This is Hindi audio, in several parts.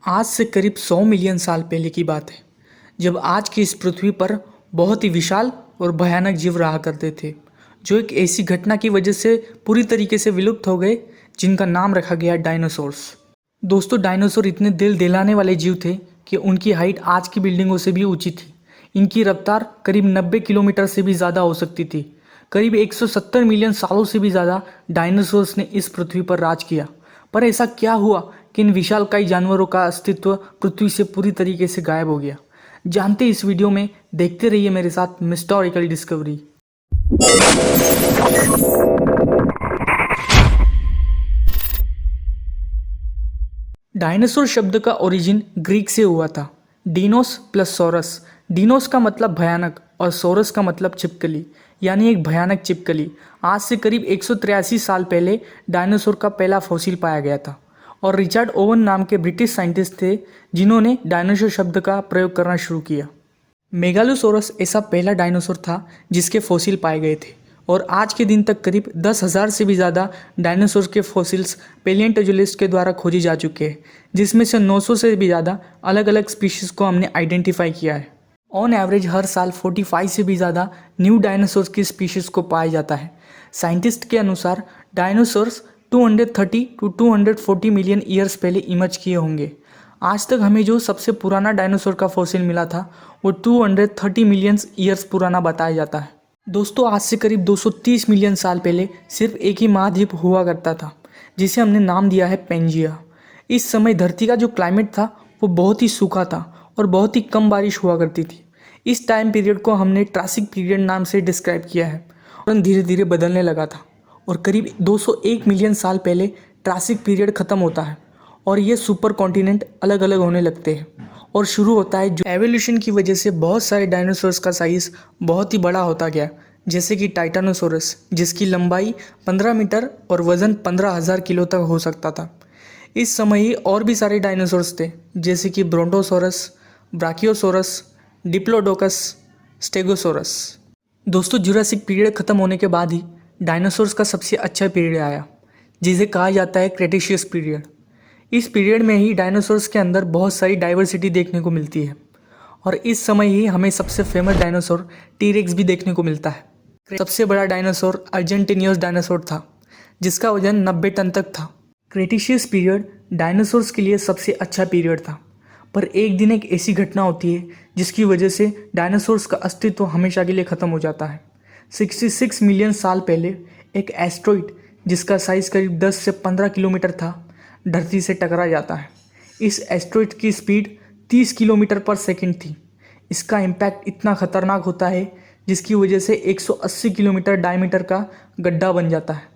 आज से करीब 100 मिलियन साल पहले की बात है, जब आज की इस पृथ्वी पर बहुत ही विशाल और भयानक जीव रहा करते थे, जो एक ऐसी घटना की वजह से पूरी तरीके से विलुप्त हो गए, जिनका नाम रखा गया डायनासोर्स। दोस्तों, डायनासोर इतने दिल दिलाने वाले जीव थे कि उनकी हाइट आज की बिल्डिंगों से भी ऊंची थी। इनकी रफ्तार करीब 90 किलोमीटर से भी ज़्यादा हो सकती थी। करीब 170 मिलियन सालों से भी ज़्यादा डायनासोर्स ने इस पृथ्वी पर राज किया। पर ऐसा क्या हुआ कि इन विशालकाय जानवरों का अस्तित्व पृथ्वी से पूरी तरीके से गायब हो गया? जानते इस वीडियो में, देखते रहिए मेरे साथ मिस्टोरिकल डिस्कवरी। डायनासोर शब्द का ओरिजिन ग्रीक से हुआ था। डीनोस प्लस सोरस। डीनोस का मतलब भयानक और सोरस का मतलब छिपकली, यानी एक भयानक छिपकली। आज से करीब 183 साल पहले डायनासोर का पहला फॉसिल पाया गया था और रिचर्ड ओवन नाम के ब्रिटिश साइंटिस्ट थे जिन्होंने डायनासोर शब्द का प्रयोग करना शुरू किया। मेगालोसोरस ऐसा पहला डायनासोर था जिसके फॉसिल पाए गए थे और आज के दिन तक करीब 10,000 से भी ज़्यादा डायनासोर के फॉसिल्स पैलियोंटोलॉजिस्ट के द्वारा खोजे जा चुके हैं, जिसमें से 900 से भी ज़्यादा अलग अलग स्पीशीज़ को हमने आइडेंटिफाई किया है। ऑन एवरेज हर साल 45 से भी ज़्यादा न्यू डायनासोर की स्पीशीज़ को पाया जाता है। साइंटिस्ट के अनुसार डायनासोर्स 230 टू 240 मिलियन ईयर्स पहले इमर्ज किए होंगे। आज तक हमें जो सबसे पुराना डायनासोर का फॉसिल मिला था वो 230 मिलियन ईयर्स पुराना बताया जाता है। दोस्तों, आज से करीब 230 मिलियन साल पहले सिर्फ एक ही महाद्वीप हुआ करता था, जिसे हमने नाम दिया है पेंजिया। इस समय धरती का जो क्लाइमेट था वो बहुत ही सूखा था और बहुत ही कम बारिश हुआ करती थी। इस टाइम पीरियड को हमने ट्रासिक पीरियड नाम से डिस्क्राइब किया है और धीरे धीरे बदलने लगा था और करीब 201 मिलियन साल पहले ट्रासिक पीरियड ख़त्म होता है और ये सुपर कॉन्टिनेंट अलग अलग होने लगते हैं और शुरू होता है जो एवोल्यूशन की वजह से बहुत सारे डायनासोर्स का साइज़ बहुत ही बड़ा होता गया, जैसे कि टाइटानोसोरस, जिसकी लंबाई 15 मीटर और वज़न 15,000 किलो तक हो सकता था। इस समय ही और भी सारे डायनासोर्स थे, जैसे कि ब्रोंटोसोरस, ब्राकियोसोरस, डिप्लोडोकस, स्टेगोसोरस। दोस्तों, जुरासिक पीरियड ख़त्म होने के बाद ही डायनासोर्स का सबसे अच्छा पीरियड आया, जिसे कहा जाता है क्रेटेशियस पीरियड। इस पीरियड में ही डायनासोर्स के अंदर बहुत सारी डाइवर्सिटी देखने को मिलती है और इस समय ही हमें सबसे फेमस डायनासोर टीरेक्स भी देखने को मिलता है। सबसे बड़ा डायनासोर अर्जेंटिनियस डायनासोर था, जिसका वजन 90 टन तक था। क्रेटेशियस पीरियड डायनासोर्स के लिए सबसे अच्छा पीरियड था, पर एक दिन एक ऐसी घटना होती है जिसकी वजह से डायनासोर्स का अस्तित्व हमेशा के लिए ख़त्म हो जाता है। 66 मिलियन साल पहले एक एस्ट्रॉइड, जिसका साइज़ करीब 10 से 15 किलोमीटर था, धरती से टकरा जाता है। इस एस्ट्रॉइड की स्पीड 30 किलोमीटर पर सेकंड थी। इसका इम्पैक्ट इतना खतरनाक होता है जिसकी वजह से 180 किलोमीटर डायमीटर का गड्ढा बन जाता है।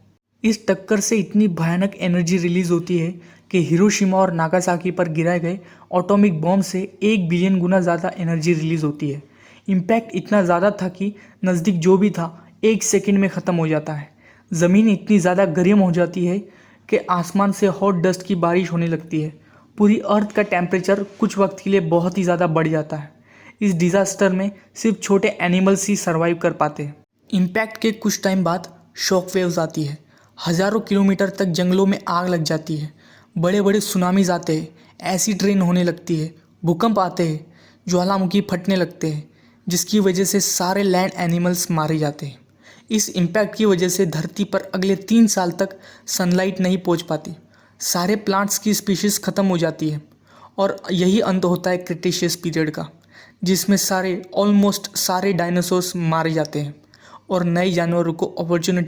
इस टक्कर से इतनी भयानक एनर्जी रिलीज होती है कि हिरोशिमा और नागासाकी पर गिराए गए एटॉमिक बॉम्ब से 1 बिलियन गुना ज़्यादा एनर्जी रिलीज होती है। इम्पैक्ट इतना ज़्यादा था कि नज़दीक जो भी था 1 सेकंड में ख़त्म हो जाता है। ज़मीन इतनी ज़्यादा गर्म हो जाती है कि आसमान से हॉट डस्ट की बारिश होने लगती है। पूरी अर्थ का टेम्परेचर कुछ वक्त के लिए बहुत ही ज़्यादा बढ़ जाता है। इस डिज़ास्टर में सिर्फ छोटे एनिमल्स ही सर्वाइव कर पाते हैं। इम्पैक्ट के कुछ टाइम बाद शॉक वेव्स आती है। हज़ारों किलोमीटर तक जंगलों में आग लग जाती है। बड़े बड़े सुनामीज आते हैं, एसिड रेन होने लगती है, भूकंप आते हैं, ज्वालामुखी फटने लगते हैं, जिसकी वजह से सारे लैंड एनिमल्स मारे जाते हैं। इस इम्पैक्ट की वजह से धरती पर अगले 3 साल तक सनलाइट नहीं पहुंच पाती। सारे प्लांट्स की स्पीशीज़ ख़त्म हो जाती है और यही अंत होता है क्रिटेशियस पीरियड का, जिसमें ऑलमोस्ट सारे डायनासोर्स मारे जाते हैं और नए जानवरों को अपॉर्चुनिटी